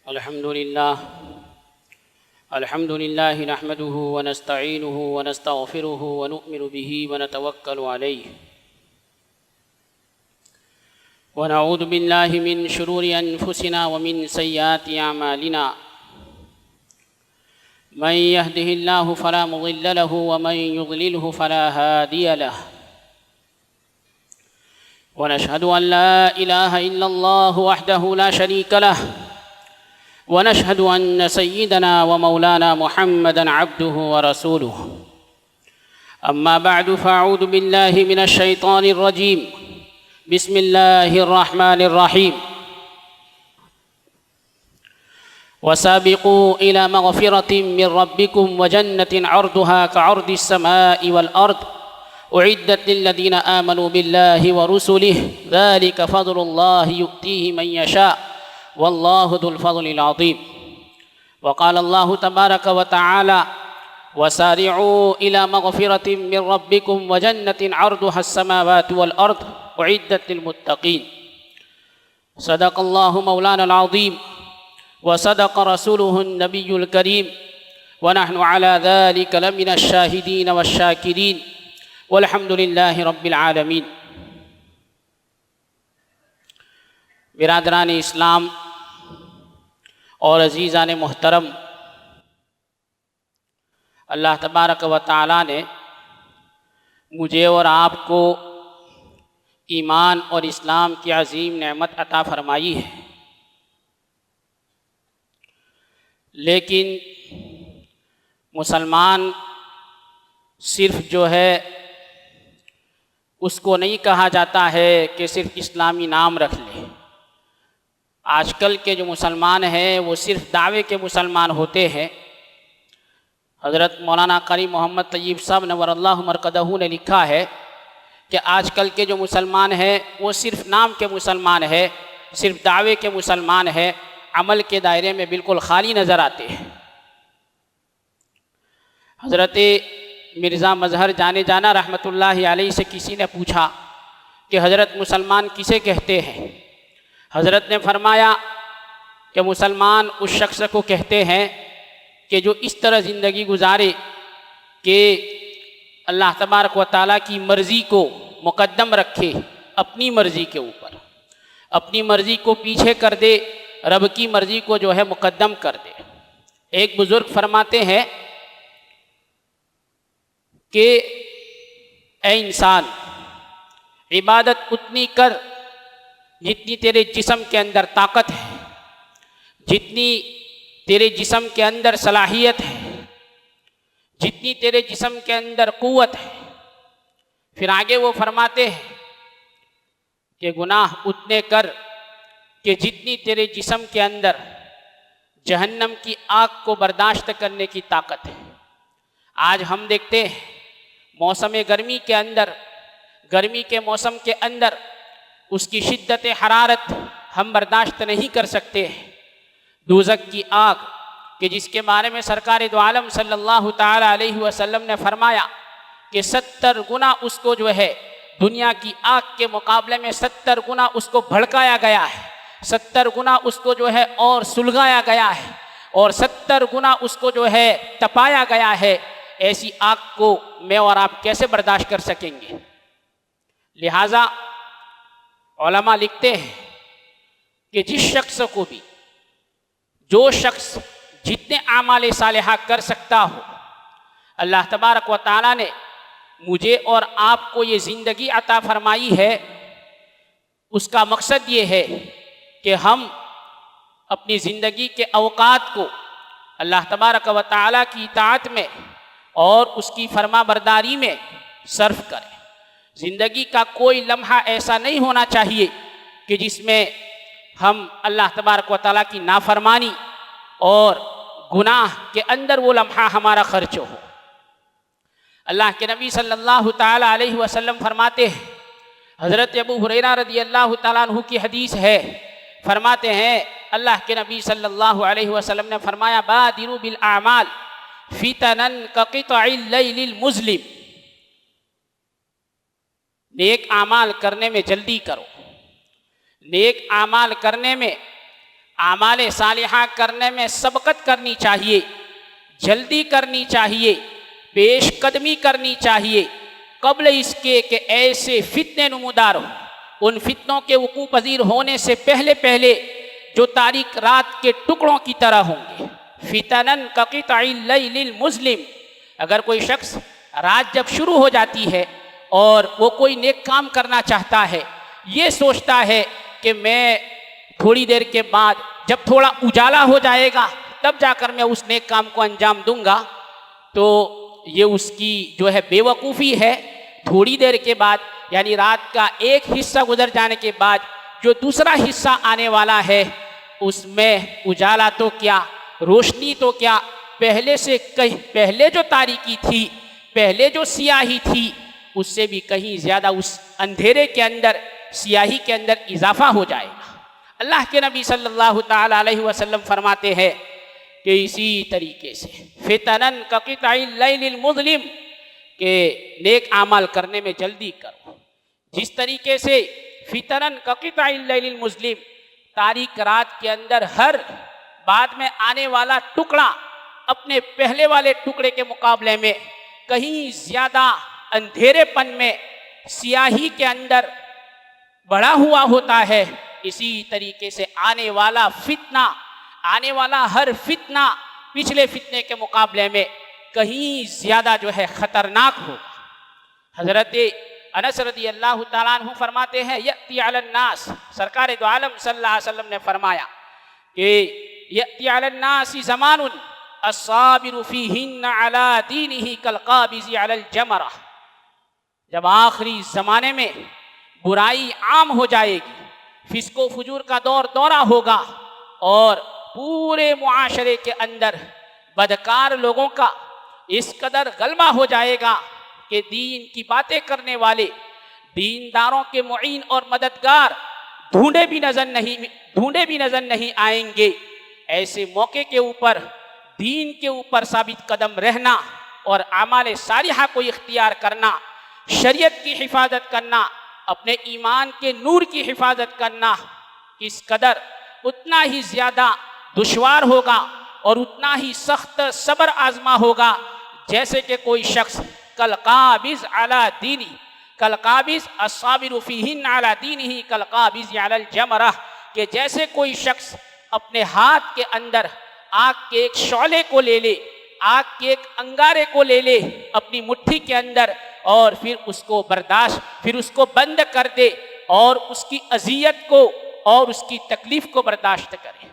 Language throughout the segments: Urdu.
الحمد لله نحمده ونستعينه ونستغفره ونؤمن به ونتوكل عليه ونعوذ بالله من شرور أنفسنا ومن سيئات أعمالنا من يهده الله فلا مضل له ومن يضلله فلا هادي له ونشهد أن لا إله إلا الله وحده لا شريك له ونشهد أن سيدنا ومولانا محمدًا عبده ورسوله أما بعد فأعوذ بالله من الشيطان الرجيم بسم الله الرحمن الرحيم وسابقوا إلى مغفرة من ربكم وجنة عرضها كعرض السماء والأرض أعدت للذين آمنوا بالله ورسله ذلك فضل الله يؤتيه من يشاء والله ذو الفضل العظيم وقال الله تبارك وتعالى وسارعوا إلى مغفرة من ربكم وجنة عرضها السماوات والأرض أعدت للمتقين صدق الله مولانا العظيم وصدق رسوله النبي الكريم ونحن على ذلك لمن الشاهدين والشاكرين والحمد لله رب العالمين۔ برادران اسلام اور عزیزان محترم، اللہ تبارک و تعالیٰ نے مجھے اور آپ کو ایمان اور اسلام کی عظیم نعمت عطا فرمائی ہے، لیکن مسلمان صرف جو ہے اس کو نہیں کہا جاتا ہے کہ صرف اسلامی نام رکھ لے۔ آج کل کے جو مسلمان ہیں وہ صرف دعوے کے مسلمان ہوتے ہیں۔ حضرت مولانا قاری محمد طیب صاحب نور اللہ مرقدہ نے لکھا ہے کہ آج کل کے جو مسلمان ہیں وہ صرف نام کے مسلمان ہیں، صرف دعوے کے مسلمان ہیں، عمل کے دائرے میں بالکل خالی نظر آتے ہیں۔ حضرت مرزا مظہر جانے جانا رحمۃ اللہ علیہ سے کسی نے پوچھا کہ حضرت مسلمان کسے کہتے ہیں؟ حضرت نے فرمایا کہ مسلمان اس شخص کو کہتے ہیں کہ جو اس طرح زندگی گزارے کہ اللہ تبارک و تعالیٰ کی مرضی کو مقدم رکھے اپنی مرضی کے اوپر، اپنی مرضی کو پیچھے کر دے، رب کی مرضی کو جو ہے مقدم کر دے۔ ایک بزرگ فرماتے ہیں کہ اے انسان، عبادت اتنی کر جتنی تیرے جسم کے اندر طاقت ہے، جتنی تیرے جسم کے اندر صلاحیت ہے، جتنی تیرے جسم کے اندر قوت ہے۔ پھر آگے وہ فرماتے ہیں کہ گناہ اتنے کر کہ جتنی تیرے جسم کے اندر جہنم کی آگ کو برداشت کرنے کی طاقت ہے۔ آج ہم دیکھتے ہیں موسم گرمی کے اندر، گرمی کے موسم کے اندر اس کی شدت حرارت ہم برداشت نہیں کر سکتے ہیں۔ دوزخ کی آگ کہ جس کے بارے میں سرکار دو عالم صلی اللہ تعالیٰ علیہ وسلم نے فرمایا کہ 70 گنا اس کو جو ہے دنیا کی آگ کے مقابلے میں 70 گنا اس کو بھڑکایا گیا ہے، 70 گنا اس کو جو ہے اور سلگایا گیا ہے، اور 70 گنا اس کو جو ہے تپایا گیا ہے۔ ایسی آگ کو میں اور آپ کیسے برداشت کر سکیں گے؟ لہٰذا علماء لکھتے ہیں کہ جس شخص کو بھی، جو شخص جتنے اعمال صالحہ کر سکتا ہو، اللہ تبارک و تعالیٰ نے مجھے اور آپ کو یہ زندگی عطا فرمائی ہے، اس کا مقصد یہ ہے کہ ہم اپنی زندگی کے اوقات کو اللہ تبارک و تعالیٰ کی اطاعت میں اور اس کی فرما برداری میں صرف کریں۔ زندگی کا کوئی لمحہ ایسا نہیں ہونا چاہیے کہ جس میں ہم اللہ تبارک و تعالیٰ کی نافرمانی اور گناہ کے اندر وہ لمحہ ہمارا خرچ ہو۔ اللہ کے نبی صلی اللہ تعالیٰ علیہ وسلم فرماتے ہیں، حضرت ابو ہریرہ رضی اللہ تعالیٰ عنہ کی حدیث ہے، فرماتے ہیں اللہ کے نبی صلی اللہ علیہ وسلم نے فرمایا بادروا بالاعمال فتنا کقطع اللیل المظلم، نیک اعمال کرنے میں جلدی کرو، نیک اعمال کرنے میں اعمال صالحہ کرنے میں سبقت کرنی چاہیے، جلدی کرنی چاہیے، پیش قدمی کرنی چاہیے قبل اس کے کہ ایسے فتنے نمودار ہوں۔ ان فتنوں کے وقوع پذیر ہونے سے پہلے پہلے جو تاریک رات کے ٹکڑوں کی طرح ہوں گے۔ فتنن کقطع اللیل المظلم، اگر کوئی شخص رات جب شروع ہو جاتی ہے اور وہ کوئی نیک کام کرنا چاہتا ہے، یہ سوچتا ہے کہ میں تھوڑی دیر کے بعد جب تھوڑا اجالا ہو جائے گا تب جا کر میں اس نیک کام کو انجام دوں گا، تو یہ اس کی جو ہے بے وقوفی ہے۔ تھوڑی دیر کے بعد یعنی رات کا ایک حصہ گزر جانے کے بعد جو دوسرا حصہ آنے والا ہے اس میں اجالا تو کیا، روشنی تو کیا، پہلے جو تاریکی تھی، پہلے جو سیاہی تھی، اس سے بھی کہیں زیادہ اس اندھیرے کے اندر، سیاہی کے اندر اضافہ ہو جائے گا۔ اللہ کے نبی صلی اللہ تعالیٰ علیہ وسلم فرماتے ہیں کہ اسی طریقے سے فتنن کقطع اللیل المظلم، کہ نیک اعمال کرنے میں جلدی کرو، جس طریقے سے فتنن کقطع اللیل المظلم، تاریک رات کے اندر ہر بعد میں آنے والا ٹکڑا اپنے پہلے والے ٹکڑے کے مقابلے میں کہیں زیادہ اندھیرے پن میں، سیاہی کے اندر بڑھا ہوا ہوتا ہے، اسی طریقے سے آنے والا فتنہ، آنے والا ہر فتنہ پچھلے فتنے کے مقابلے میں کہیں زیادہ جو ہے خطرناک ہوگا۔ حضرت انس رضی اللہ تعالیٰ عنہ فرماتے ہیں یأتی علی الناس، سرکار دو عالم صلی اللہ علیہ وسلم نے فرمایا کہ یأتی علی الناس زمان الصابر فیہن علی دینہ کالقابض علی الجمرہ، جب آخری زمانے میں برائی عام ہو جائے گی، فسق و فجور کا دورہ ہوگا اور پورے معاشرے کے اندر بدکار لوگوں کا اس قدر غلبہ ہو جائے گا کہ دین کی باتیں کرنے والے، دینداروں کے معین اور مددگار ڈھونڈے بھی نظر نہیں آئیں گے۔ ایسے موقع کے اوپر دین کے اوپر ثابت قدم رہنا اور اعمال صالحہ کو اختیار کرنا، شریعت کی حفاظت کرنا، اپنے ایمان کے نور کی حفاظت کرنا کس قدر اتنا ہی زیادہ دشوار ہوگا اور اتنا ہی سخت صبر آزما ہوگا جیسے کہ کوئی شخص کالقابض علی دینی، کالقابض الصابر فیہن علی دینہ کالقابض علی الجمرہ، کہ جیسے کوئی شخص اپنے ہاتھ کے اندر آگ کے ایک شعلے کو لے لے، آگ کے ایک انگارے کو لے لے اپنی مٹھی کے اندر اور پھر اس کو بند کر دے اور اس کی اذیت کو اور اس کی تکلیف کو برداشت کرے،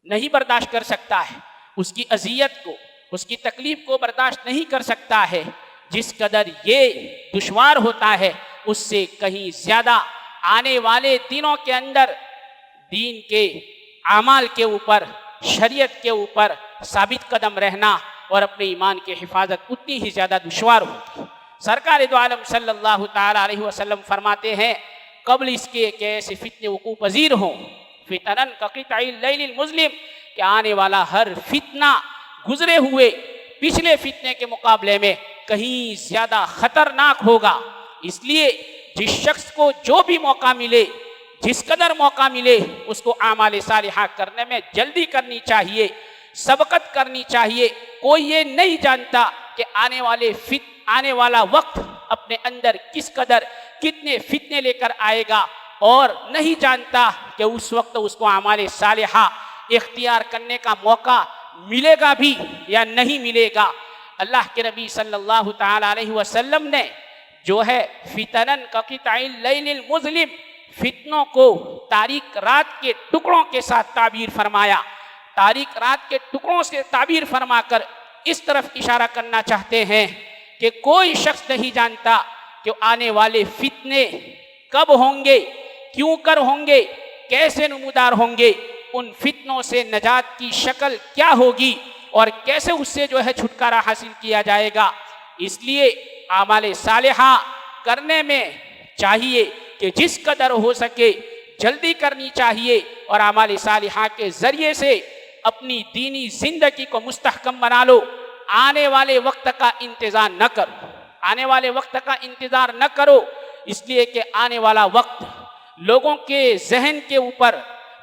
نہیں برداشت کر سکتا ہے، اس کی اذیت کو، اس کی تکلیف کو برداشت نہیں کر سکتا ہے، جس قدر یہ دشوار ہوتا ہے اس سے کہیں زیادہ آنے والے دنوں کے اندر دین کے اعمال کے اوپر، شریعت کے اوپر ثابت قدم رہنا اور اپنے ایمان کی حفاظت اتنی ہی زیادہ دشوار ہوتی ہے۔ سرکار دو عالم صلی اللہ تعالیٰ علیہ وسلم فرماتے ہیں قبل اس کے کہ ایسے فتنے وقوع پذیر ہوں، فتنن کقطع اللیل المظلم، کہ آنے والا ہر فتنہ گزرے ہوئے پچھلے فتنے کے مقابلے میں کہیں زیادہ خطرناک ہوگا۔ اس لیے جس شخص کو جو بھی موقع ملے، جس قدر موقع ملے، اس کو اعمال صالحہ کرنے میں جلدی کرنی چاہیے، سبقت کرنی چاہیے۔ کوئی یہ نہیں جانتا کہ آنے والا وقت اپنے اندر کس قدر کتنے فتنے لے کر آئے گا، اور نہیں جانتا کہ اس وقت اس کو اعمال صالحہ اختیار کرنے کا موقع ملے گا بھی یا نہیں ملے گا۔ اللہ کے نبی صلی اللہ تعالیٰ علیہ وسلم نے جو ہے فتنن کقطع اللیل المظلم، فتنوں کو تاریک رات کے ٹکڑوں کے ساتھ تعبیر فرمایا۔ تاریک رات کے ٹکڑوں سے تعبیر فرما کر اس طرف اشارہ کرنا چاہتے ہیں کہ کوئی شخص نہیں جانتا کہ آنے والے فتنے کب ہوں گے، کیوں کر ہوں گے، کیسے نمودار ہوں گے، ان فتنوں سے نجات کی شکل کیا ہوگی اور کیسے اس سے جو ہے چھٹکارا حاصل کیا جائے گا۔ اس لیے اعمال صالحہ کرنے میں چاہیے کہ جس قدر ہو سکے جلدی کرنی چاہیے اور اعمال صالحہ کے ذریعے سے اپنی دینی زندگی کو مستحکم بنا لو۔ آنے والے وقت کا انتظار نہ کرو، آنے والے وقت کا انتظار نہ کرو، اس لیے کہ آنے والا وقت لوگوں کے ذہن کے اوپر،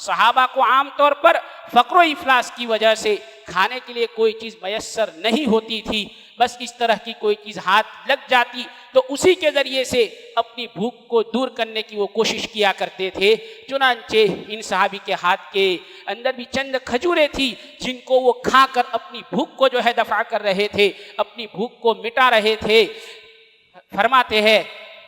صحابہ کو عام طور پر فقر و افلاس کی وجہ سے کھانے کے لیے کوئی چیز میسر نہیں ہوتی تھی، بس اس طرح کی کوئی چیز ہاتھ لگ جاتی تو اسی کے ذریعے سے اپنی بھوک کو دور کرنے کی وہ کوشش کیا کرتے تھے۔ چنانچہ ان صحابی کے ہاتھ کے اندر بھی چند کھجوریں تھی جن کو وہ کھا کر اپنی بھوک کو جو ہے دفع کر رہے تھے، اپنی بھوک کو مٹا رہے تھے۔ فرماتے ہیں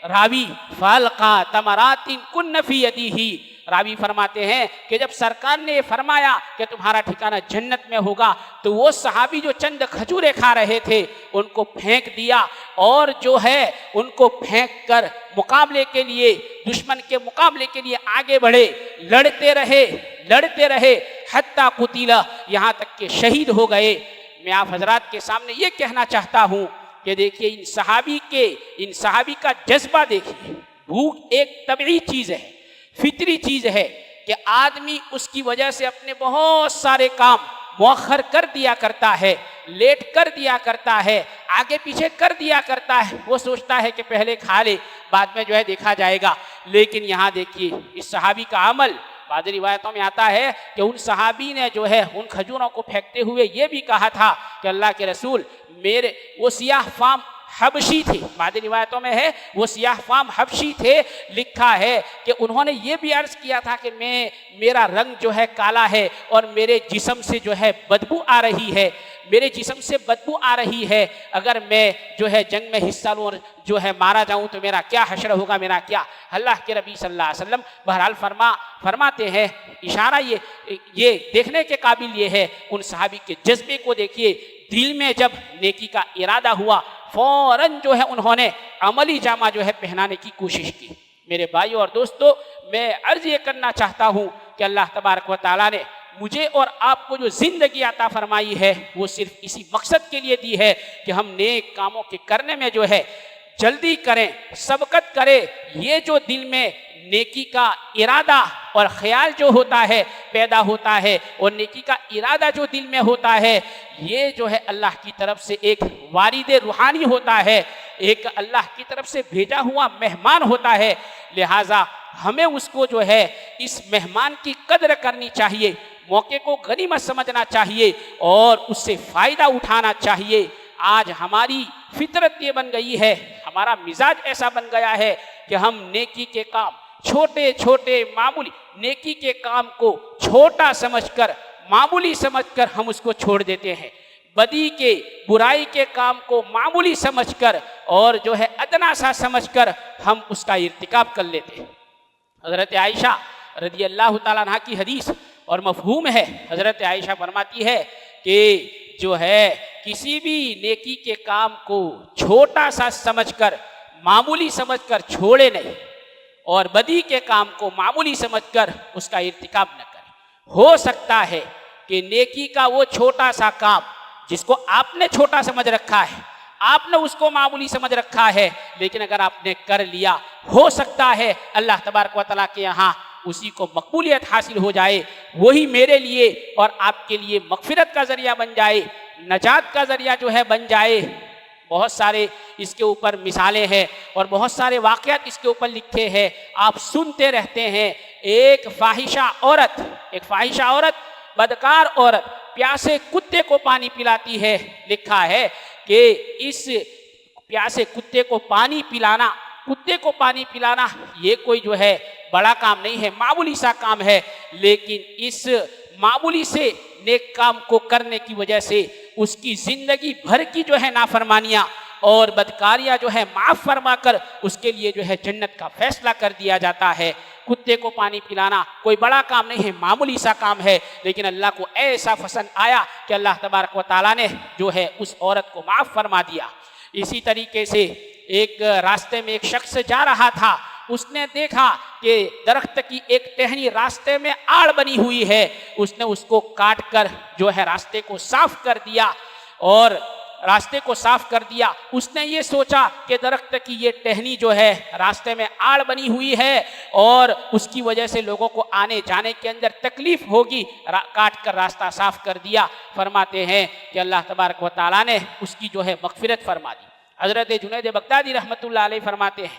راوی فالقا تمرات کن فی یدیہ، راوی فرماتے ہیں کہ جب سرکار نے فرمایا کہ تمہارا ٹھکانہ جنت میں ہوگا تو وہ صحابی جو چند کھجوریں کھا رہے تھے ان کو پھینک دیا اور جو ہے ان کو پھینک کر مقابلے کے لیے، دشمن کے مقابلے کے لیے آگے بڑھے، لڑتے رہے حتیٰ قتل، یہاں تک کہ شہید ہو گئے۔ میں آپ حضرات کے سامنے یہ کہنا چاہتا ہوں کہ دیکھیے ان صحابی کا جذبہ دیکھیے۔ بھوک ایک طبعی چیز ہے، فطری چیز ہے کہ آدمی اس کی وجہ سے اپنے بہت سارے کام مؤخر کر دیا کرتا ہے، لیٹ کر دیا کرتا ہے، آگے پیچھے کر دیا کرتا ہے۔ وہ سوچتا ہے کہ پہلے کھا لے، بعد میں جو ہے دیکھا جائے گا۔ لیکن یہاں دیکھیے اس صحابی کا عمل، بعض روایتوں میں آتا ہے کہ ان صحابی نے جو ہے ان کھجوروں کو پھینکتے ہوئے یہ بھی کہا تھا کہ اللہ کے رسول میرے وہ سیاہ فام حبشی تھے، بعض روایتوں میں ہے وہ سیاہ فام حبشی تھے، لکھا ہے کہ انہوں نے یہ بھی عرض کیا تھا کہ میرا رنگ جو ہے کالا ہے اور میرے جسم سے جو ہے بدبو آ رہی ہے، اگر میں جو ہے جنگ میں حصہ لوں اور جو ہے مارا جاؤں تو میرا کیا حشر ہوگا، میرا کیا۔ اللہ کے نبی صلی اللہ علیہ وسلم بہرحال فرماتے ہیں، اشارہ یہ دیکھنے کے قابل یہ ہے، ان صحابی کے جذبے کو دیکھیے، دل میں جب نیکی کا ارادہ ہوا فوراً جو ہے انہوں نے عملی جامہ جو ہے پہنانے کی کوشش کی۔ میرے بھائیو اور دوستو، میں عرض یہ کرنا چاہتا ہوں کہ اللہ تبارک و تعالیٰ نے مجھے اور آپ کو جو زندگی عطا فرمائی ہے وہ صرف اسی مقصد کے لیے دی ہے کہ ہم نیک کاموں کے کرنے میں جو ہے جلدی کریں، سبقت کریں۔ یہ جو دل میں نیکی کا ارادہ اور خیال جو ہوتا ہے پیدا ہوتا ہے، اور نیکی کا ارادہ جو دل میں ہوتا ہے، یہ جو ہے اللہ کی طرف سے ایک وارد روحانی ہوتا ہے، ایک اللہ کی طرف سے بھیجا ہوا مہمان ہوتا ہے۔ لہٰذا ہمیں اس کو جو ہے اس مہمان کی قدر کرنی چاہیے، موقع کو غنیمت سمجھنا چاہیے اور اس سے فائدہ اٹھانا چاہیے۔ آج ہماری فطرت یہ بن گئی ہے، ہمارا مزاج ایسا بن گیا ہے کہ ہم نیکی کے کام چھوٹے معمولی نیکی کے کام کو چھوٹا سمجھ کر، معمولی سمجھ کر ہم اس کو چھوڑ دیتے ہیں، برائی کے کام کو معمولی سمجھ کر اور جو ہے ادنا سا سمجھ کر ہم اس کا ارتکاب کر لیتے ہیں۔ حضرت عائشہ رضی اللہ تعالیٰ عنہ کی حدیث اور مفہوم ہے، حضرت عائشہ فرماتی ہے کہ جو ہے کسی بھی نیکی کے کام کو چھوٹا سا سمجھ کر، معمولی سمجھ کر چھوڑے نہیں، اور بدی کے کام کو معمولی سمجھ کر اس کا ارتکاب نہ کرے۔ ہو سکتا ہے کہ نیکی کا وہ چھوٹا سا کام جس کو آپ نے چھوٹا سمجھ رکھا ہے، آپ نے اس کو معمولی سمجھ رکھا ہے، لیکن اگر آپ نے کر لیا، ہو سکتا ہے اللہ تبارک و تعالیٰ کے یہاں اسی کو مقبولیت حاصل ہو جائے، وہی میرے لیے اور آپ کے لیے مغفرت کا ذریعہ بن جائے، نجات کا ذریعہ جو ہے بن جائے۔ بہت سارے اس کے اوپر مثالیں ہیں اور بہت سارے واقعات اس کے اوپر لکھے ہیں، آپ سنتے رہتے ہیں۔ ایک فاحشہ عورت، بدکار عورت پیاسے کتے کو پانی پلاتی ہے۔ لکھا ہے کہ اس پیاسے کتے کو پانی پلانا یہ کوئی جو ہے بڑا کام نہیں ہے، معمولی سا کام ہے، لیکن اس معمولی سے نیک کام کو کرنے کی وجہ سے اس کی زندگی بھر کی جو ہے نافرمانیاں اور بدکاریاں جو ہے معاف فرما کر اس کے لیے جو ہے جنت کا فیصلہ کر دیا جاتا ہے۔ کتے کو پانی پلانا کوئی بڑا کام نہیں ہے، معمولی سا کام ہے، لیکن اللہ کو ایسا پسند آیا کہ اللہ تبارک و تعالیٰ نے جو ہے اس عورت کو معاف فرما دیا۔ اسی طریقے سے ایک راستے میں ایک شخص جا رہا تھا، اس نے دیکھا کہ درخت کی ایک ٹہنی راستے میں آڑ بنی ہوئی ہے، اس نے اس کو کاٹ کر جو ہے راستے کو صاف کر دیا۔ اس نے یہ سوچا کہ درخت کی یہ ٹہنی جو ہے راستے میں آڑ بنی ہوئی ہے اور اس کی وجہ سے لوگوں کو آنے جانے کے اندر تکلیف ہوگی، کاٹ کر راستہ صاف کر دیا۔ فرماتے ہیں کہ اللہ تبارک و تعالیٰ نے اس کی جو ہے مغفرت فرما دی۔ حضرت جنید بغدادی رحمۃ اللہ علیہ فرماتے ہیں